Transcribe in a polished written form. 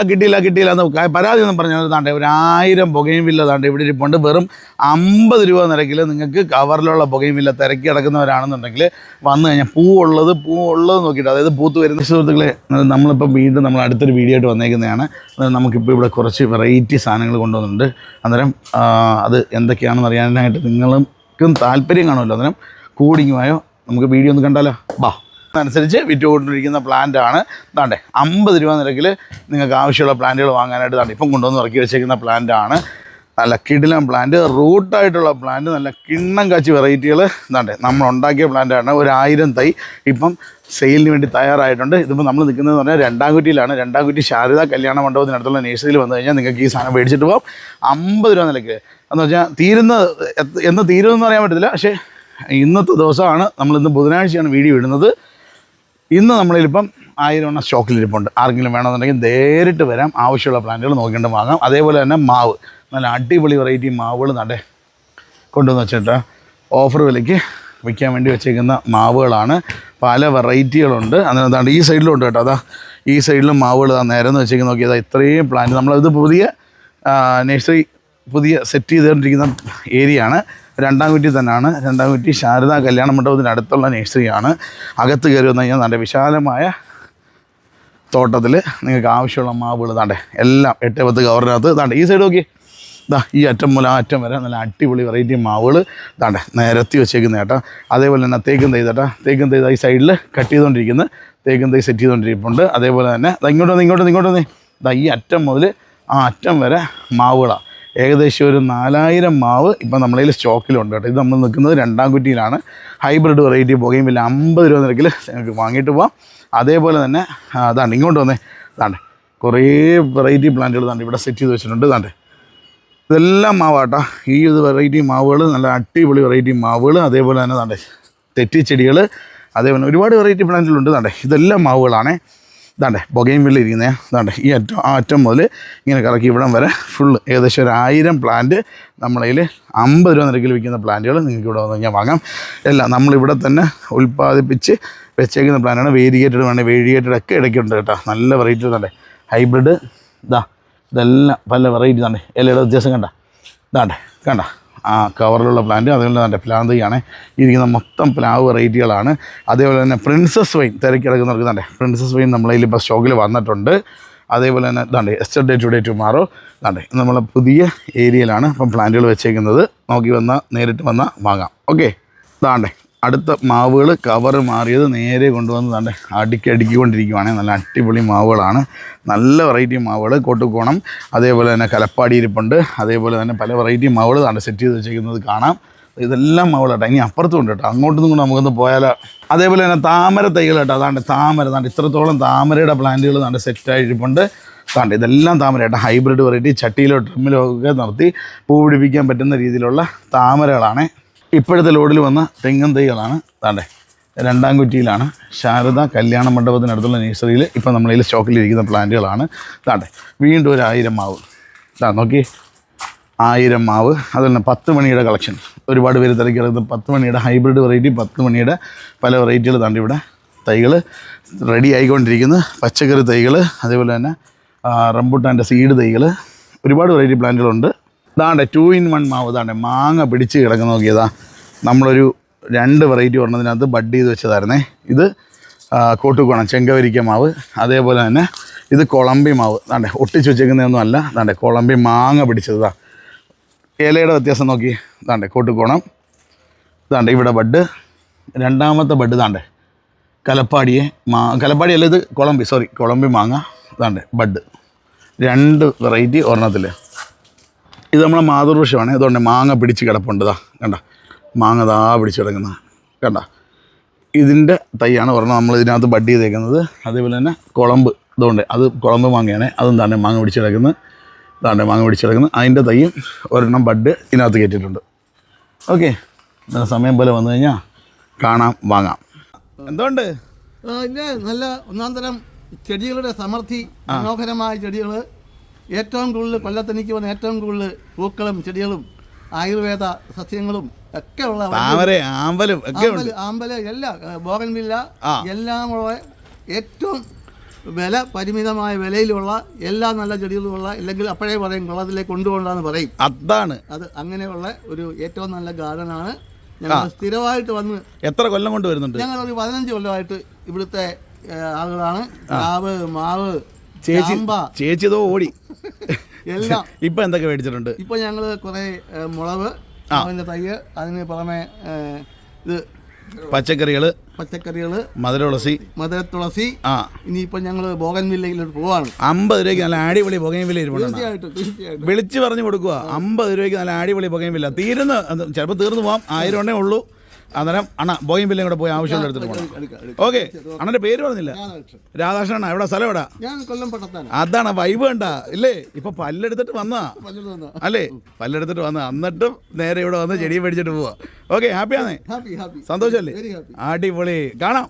കിട്ടിയില്ല എന്ന് പരാതി ഒന്നും പറഞ്ഞാൽ താണ്ടെ ഒരു 1000 പുകയും വില്ല താണ്ടെ ഇവിടെ ഇരിപ്പുണ്ട്. വെറും 50 രൂപ നിരക്കിൽ നിങ്ങൾക്ക് കവറിലുള്ള പുകയും വില്ല തിരക്കി കിടക്കുന്നവരാണെന്നുണ്ടെങ്കിൽ വന്നു കഴിഞ്ഞാൽ പൂവുള്ളത് നോക്കിയിട്ട്, അതായത് പൂത്ത് വരുന്ന സുഹൃത്തുക്കളെ, നമ്മളിപ്പോൾ വീണ്ടും നമ്മൾ അടുത്തൊരു വീഡിയോ ആയിട്ട് വന്നേക്കുന്നതാണ്. നമുക്കിപ്പോൾ ഇവിടെ കുറച്ച് വെറൈറ്റി സാധനങ്ങൾ കൊണ്ടുവന്നിട്ടുണ്ട്. അന്നേരം അത് എന്തൊക്കെയാണെന്ന് അറിയാനായിട്ട് നിങ്ങൾക്കും താല്പര്യം കാണുമല്ലോ. അന്നേരം കൂടിങ്ങുമായോ നമുക്ക് വീഡിയോ ഒന്ന് കണ്ടാലോ? ബാ. അനുസരിച്ച് വിറ്റുകൊണ്ടിരിക്കുന്ന പ്ലാന്റാണ്. താണ്ടെ 50 രൂപ നിരക്കിൽ നിങ്ങൾക്ക് ആവശ്യമുള്ള പ്ലാന്റുകൾ വാങ്ങാനായിട്ട് താണ്ടെ ഇപ്പം കൊണ്ടുവന്ന് ഇറക്കി വെച്ചേക്കുന്ന പ്ലാന്റാണ്. നല്ല കിടിലൻ പ്ലാന്റ്, റൂട്ടായിട്ടുള്ള പ്ലാന്റ്, നല്ല കിണ്ണം കാച്ചി വെറൈറ്റികൾ താണ്ടെ നമ്മൾ ഉണ്ടാക്കിയ പ്ലാന്റാണ്. ഒരു 1000 തൈ ഇപ്പം സെയിലിന് വേണ്ടി തയ്യാറായിട്ടുണ്ട്. ഇതിപ്പോൾ നമ്മൾ നിൽക്കുന്നതെന്ന് പറഞ്ഞാൽ രണ്ടാംകുറ്റിയിലാണ്. രണ്ടാംകുറ്റി ശാരദ കല്യാണ മണ്ഡപത്തിനടുത്തുള്ള നഴ്സറിയിൽ വന്നു കഴിഞ്ഞാൽ നിങ്ങൾക്ക് ഈ സാധനം മേടിച്ചിട്ട് പോകാം 50 രൂപ നിലയ്ക്ക്. എന്ന് വെച്ചാൽ എന്ന് തീരുമെന്ന് പറയാൻ പറ്റത്തില്ല. പക്ഷേ ഇന്നത്തെ ദിവസമാണ്, നമ്മളിന്ന് ബുധനാഴ്ചയാണ് വീഡിയോ ഇടുന്നത്. ഇന്ന് നമ്മളിലിപ്പം 1000 സ്റ്റോക്കിലിരിപ്പുണ്ട്. ആർക്കെങ്കിലും വേണമെന്നുണ്ടെങ്കിൽ നേരിട്ട് വരാം, ആവശ്യമുള്ള പ്ലാന്റുകൾ നോക്കിയിട്ട് വാങ്ങാം. അതേപോലെ തന്നെ മാവ്, നല്ല അടിപൊളി വെറൈറ്റി മാവുകൾ നടേ കൊണ്ടുവന്ന് വെച്ചിട്ട് ഓഫർ വിലയ്ക്ക് വിൽക്കാൻ വേണ്ടി വെച്ചേക്കുന്ന മാവുകളാണ്. പല വെറൈറ്റികളുണ്ട്. അതിനകത്താണ്ട് ഈ സൈഡിലും ഉണ്ട് കേട്ടോ. അതാ ഈ സൈഡിലും മാവുകൾ നേരെന്ന് വെച്ചേക്കുന്ന നോക്കിയതാ ഇത്രയും പ്ലാന്റ്. നമ്മളത് പുതിയ നഴ്സറി പുതിയ സെറ്റ് ചെയ്തുകൊണ്ടിരിക്കുന്ന ഏരിയയാണ്. രണ്ടാംകുറ്റി തന്നെയാണ്. രണ്ടാംകുറ്റി ശാരദ കല്യാണ മണ്ഡപത്തിനടുത്തുള്ള നഴ്സറിയാണ്. അകത്ത് കയറി വന്നു കഴിഞ്ഞാൽ നല്ല വിശാലമായ തോട്ടത്തിൽ നിങ്ങൾക്ക് ആവശ്യമുള്ള മാവുകൾ താണ്ടെ എല്ലാം 8-10 കവറിനകത്ത് താണ്ടെ ഈ സൈഡ് നോക്കി. ഈ അറ്റം മുതൽ ആ അറ്റം വരെ നല്ല അടിപൊളി വെറൈറ്റി മാവുകൾ താണ്ടെ നിരത്തി വെച്ചേക്കുന്ന കേട്ടോ. അതേപോലെ തന്നെ തേക്കും തൈ കേട്ടോ. തേക്കും തൈ ഈ സൈഡിൽ കട്ട് ചെയ്തുകൊണ്ടിരിക്കുന്നത്, തേക്കും തൈ സെറ്റ് ചെയ്തുകൊണ്ടിരിക്കുന്നുണ്ട്. അതേപോലെ തന്നെ ഇങ്ങോട്ട് വന്നേ. ഈ അറ്റം മുതൽ ആ അറ്റം വരെ മാവുകളാണ്. ഏകദേശം ഒരു 4000 മാവ് ഇപ്പം നമ്മളതിൽ സ്റ്റോക്കിലുണ്ട് കേട്ടോ. ഇത് നമ്മൾ നിൽക്കുന്നത് രണ്ടാംകുറ്റിയിലാണ്. ഹൈബ്രിഡ് വെറൈറ്റി പുകയും വില 50 രൂപ നിരക്കിൽ നിങ്ങൾക്ക് വാങ്ങിയിട്ട് പോവാം. അതേപോലെ തന്നെ അതാണ്ട് ഇങ്ങോട്ട് വന്നേ. താണ്ടെ കുറേ വെറൈറ്റി പ്ലാന്റുകൾ താണ്ട് ഇവിടെ സെറ്റ് ചെയ്ത് വെച്ചിട്ടുണ്ട്. താണ്ടെ ഇതെല്ലാം മാവാട്ടോ. ഈ ഇത് വെറൈറ്റി മാവുകൾ, നല്ല അടിപൊളി വെറൈറ്റി മാവുകൾ. അതേപോലെ തന്നെ താണ്ടെ തെറ്റിച്ചെടികൾ, അതേപോലെ ഒരുപാട് വെറൈറ്റി പ്ലാന്റുകളുണ്ട്. താണ്ടെ ഇതെല്ലാം മാവുകളാണേ. ഇതാണ്ടെ പുകയും വില്ല ഇരിക്കുന്നത്. ഇതാണ്ടെ ഈ അറ്റം മുതൽ ഇങ്ങനെ കറക്കി ഇവിടം വരെ ഫുള്ള് ഏകദേശം ഒരു 1000 പ്ലാന്റ് നമ്മളതിൽ 50 രൂപ നിരക്കിൽ വിൽക്കുന്ന പ്ലാന്റുകൾ നിങ്ങൾക്ക് ഇവിടെ വന്നു കഴിഞ്ഞാൽ വാങ്ങാം. എല്ലാം നമ്മളിവിടെ തന്നെ ഉൽപ്പാദിപ്പിച്ച് വെച്ചേക്കുന്ന പ്ലാന്റാണ്. വേരിയേറ്റഡ് വേണേൽ വേരിയേറ്റഡ് ഒക്കെ ഇടയ്ക്കുണ്ട് കേട്ടോ. നല്ല വെറൈറ്റി തന്നെ ഹൈബ്രിഡ്. ഇതെല്ലാം പല വെറൈറ്റി തന്നെ. ഇലയുടെ വ്യത്യാസം കണ്ട ആ കവറിലുള്ള പ്ലാന്റ്. അതേപോലെ തന്നെ പ്ലാന്തിയാണ് ഇരിക്കുന്ന മൊത്തം പ്ലാവ് വെറൈറ്റികളാണ്. അതേപോലെ തന്നെ പ്രിൻസസ് വൈൻ തിരക്കിടക്കുന്നവർക്ക് തന്നെ പ്രിൻസസ് വൈൻ നമ്മളതിൽ ഇപ്പോൾ സ്റ്റോക്കിൽ വന്നിട്ടുണ്ട്. അതേപോലെ തന്നെ യെസ്റ്റർഡേ ടുഡേ ടുമാറോ നമ്മളെ പുതിയ ഏരിയയിലാണ് ഇപ്പം പ്ലാന്റുകൾ വെച്ചേക്കുന്നത്. നേരിട്ട് വന്നാൽ വാങ്ങാം. ഓക്കെ. അടുത്ത മാവുകൾ കവറ് മാറിയത് നേരെ കൊണ്ടുവന്ന് അടുക്കിക്കൊണ്ടിരിക്കുവാണ്. നല്ല അടിപൊളി മാവുകളാണ്. നല്ല വെറൈറ്റി മാവുകൾ. കോട്ടുകോണം, അതേപോലെ തന്നെ കലപ്പാടി ഇരിപ്പുണ്ട്. അതേപോലെ തന്നെ പല വെറൈറ്റി മാവുകൾ സെറ്റ് ചെയ്ത് വെച്ചേക്കുന്നത് കാണാം. ഇതെല്ലാം മാവുകളാട്ടോ. ഇനി അപ്പുറത്തും ഉണ്ട് കേട്ടോ. അങ്ങോട്ടും കൂടെ നമുക്കൊന്ന് പോയാലോ. അതേപോലെ തന്നെ താമര തൈകൾ കേട്ടോ. താമര ഇത്രത്തോളം താമരയുടെ പ്ലാന്റുകൾ സെറ്റായിരിപ്പുണ്ട്. ഇതെല്ലാം താമര കേട്ടോ. ഹൈബ്രിഡ് വെറൈറ്റി ചട്ടിയിലോ ട്രിമ്മിലോ ഒക്കെ നിർത്തി പൂ പിടിപ്പിക്കാൻ പറ്റുന്ന രീതിയിലുള്ള താമരകളാണ്. ഇപ്പോഴത്തെ ലോഡിൽ വന്ന തെങ്ങും തൈകളാണ്. രണ്ടാംകുറ്റിയിലാണ് ശാരദ കല്യാണ മണ്ഡപത്തിനടുത്തുള്ള നഴ്സറിയിൽ ഇപ്പം നമ്മളതിൽ സ്റ്റോക്കിലിരിക്കുന്ന പ്ലാന്റുകളാണ്. വീണ്ടും ഒരു 1000 മാവ്. നോക്കി 1000 മാവ്. അതുപോലെ 10 മണിയുടെ കളക്ഷൻ. ഒരുപാട് പേര് തിരക്കിടക്കുന്നത് 10 മണിയുടെ ഹൈബ്രിഡ് വെറൈറ്റി 10 മണിയുടെ പല വെറൈറ്റികൾ ഇവിടെ തൈകൾ റെഡി ആയിക്കൊണ്ടിരിക്കുന്നു. പച്ചക്കറി തൈകൾ, അതേപോലെ തന്നെ റംബുട്ടാൻ്റെ സീഡ് തൈകൾ, ഒരുപാട് വെറൈറ്റി പ്ലാന്റുകളുണ്ട്. 2 in 1 മാവ്. മാങ്ങ പിടിച്ച് കിടക്കുന്ന നോക്കിയതാ. നമ്മളൊരു 2 വെറൈറ്റി ഒരെണ്ണത്തിനകത്ത് ബഡ് ചെയ്ത് വെച്ചതായിരുന്നേ. ഇത് കോട്ടുകോണം ചെങ്കവരിക്ക മാവ്. അതേപോലെ തന്നെ ഇത് കൊളമ്പി മാവ്. ഒട്ടിച്ച് വെച്ചേക്കുന്നതൊന്നും അല്ല. കൊളമ്പി മാങ്ങ പിടിച്ചത്. ഇലയുടെ വ്യത്യാസം നോക്കി. കോട്ടുകോണം. ഇവിടെ ബഡ്. രണ്ടാമത്തെ ബഡ് കലപ്പാടി അല്ല, ഇത് കൊളമ്പി മാങ്ങ. ബഡ് 2 വെറൈറ്റി ഒരെണ്ണത്തിൽ. ഇത് നമ്മളെ മാതൃവൃക്ഷമാണ്. അതുകൊണ്ട് മാങ്ങ പിടിച്ച് കിടപ്പുണ്ട്. മാങ്ങ പിടിച്ച് കിടക്കുന്ന ഇതിൻ്റെ തൈയാണ് ഒരെണ്ണം നമ്മൾ ഇതിനകത്ത് ബഡ് ചെയ്തേക്കുന്നത്. അതേപോലെ തന്നെ കുളമ്പ് ഇതുകൊണ്ട് അത് കുളമ്പ് മാങ്ങയാണ്. അതും മാങ്ങ പിടിച്ച് കിടക്കുന്നത്. മാങ്ങ പിടിച്ച് കിടക്കുന്നത് അതിൻ്റെ തൈയും ഒരെണ്ണം ബഡ് ഇതിനകത്ത് കയറ്റിയിട്ടുണ്ട്. ഓക്കെ. സമയം പോലെ വന്നു കഴിഞ്ഞാൽ കാണാം, വാങ്ങാം. എന്തുകൊണ്ട് നല്ല ഒന്നാം തരം ചെടികളുടെ സമൃദ്ധി, മനോഹരമായ ചെടികൾ. ഏറ്റവും കൂടുതൽ കൊല്ലത്തനിക്ക് വന്ന ഏറ്റവും കൂടുതൽ പൂക്കളും ചെടികളും ആയുർവേദ സസ്യങ്ങളും ഒക്കെ ഉള്ള ആമ്പല് എല്ലാം ബോഗൺവില്ല എല്ലാം ഉള്ള ഏറ്റവും വില പരിമിതമായ വിലയിലുള്ള എല്ലാ നല്ല ചെടികളുമുള്ള അല്ലെങ്കിൽ അപ്പോഴേ പറയും കുളത്തിലേക്ക് കൊണ്ടുപോകണ്ടെന്ന് പറയും. അതാണ് അത് അങ്ങനെയുള്ള ഒരു ഏറ്റവും നല്ല ഗാർഡനാണ്. ഞങ്ങൾ സ്ഥിരമായിട്ട് വന്ന് എത്ര കൊല്ലം കൊണ്ട് വരുന്നുണ്ട്? ഞങ്ങളൊരു 15 കൊല്ലമായിട്ട് ഇവിടുത്തെ ആളുകളാണ്. പ്ലാവ്, മാവ്, ചേച്ചി ഇതോ ഓടി എല്ലാം. ഇപ്പൊ എന്തൊക്കെ മേടിച്ചിട്ടുണ്ട്? ഇപ്പൊ ഞങ്ങള് കുറെ മുളക്, അതിന്റെ തയ്യ്, അതിന് പുറമെ ഇത് പച്ചക്കറികള്, മധുരത്തുളസി. ഇനിയിപ്പോ ഞങ്ങള് ബോഗൻവില്ലയിലോട്ട് പോവാണ്. 50 രൂപയ്ക്ക് നല്ല അടിപൊളി ബൊഗൈൻവില്ല തീർച്ചയായിട്ടും വിളിച്ച് പറഞ്ഞു കൊടുക്കുക. 50 രൂപയ്ക്ക് നല്ല അടിപൊളി ബൊഗൈൻവില്ല. ചിലപ്പോൾ തീർന്നു പോകാം, 1000 എണ്ണേ ഉള്ളൂ. അന്നേരം അണ്ണ ബോഗൻവില്ലയും കൂടെ പോയി ആവശ്യമുള്ള എടുത്തിട്ട് പോകണം. ഓക്കെ, അണ്ണന്റെ പേര് പറഞ്ഞില്ല? രാധാകൃഷ്ണൻ. എവിടെ സ്ഥലം? എവിടെ? അതാണ് വൈബ് കണ്ട ഇല്ലേ? ഇപ്പൊ പല്ലെടുത്തിട്ട് വന്നാ അല്ലേ? പല്ലെടുത്തിട്ട് വന്ന എന്നിട്ടും നേരെ ഇവിടെ വന്ന് ചെടിയും മേടിച്ചിട്ട് പോവാ. ഓക്കെ, ഹാപ്പിയാണേ? സന്തോഷല്ലേ? അടിപൊളി. കാണാം.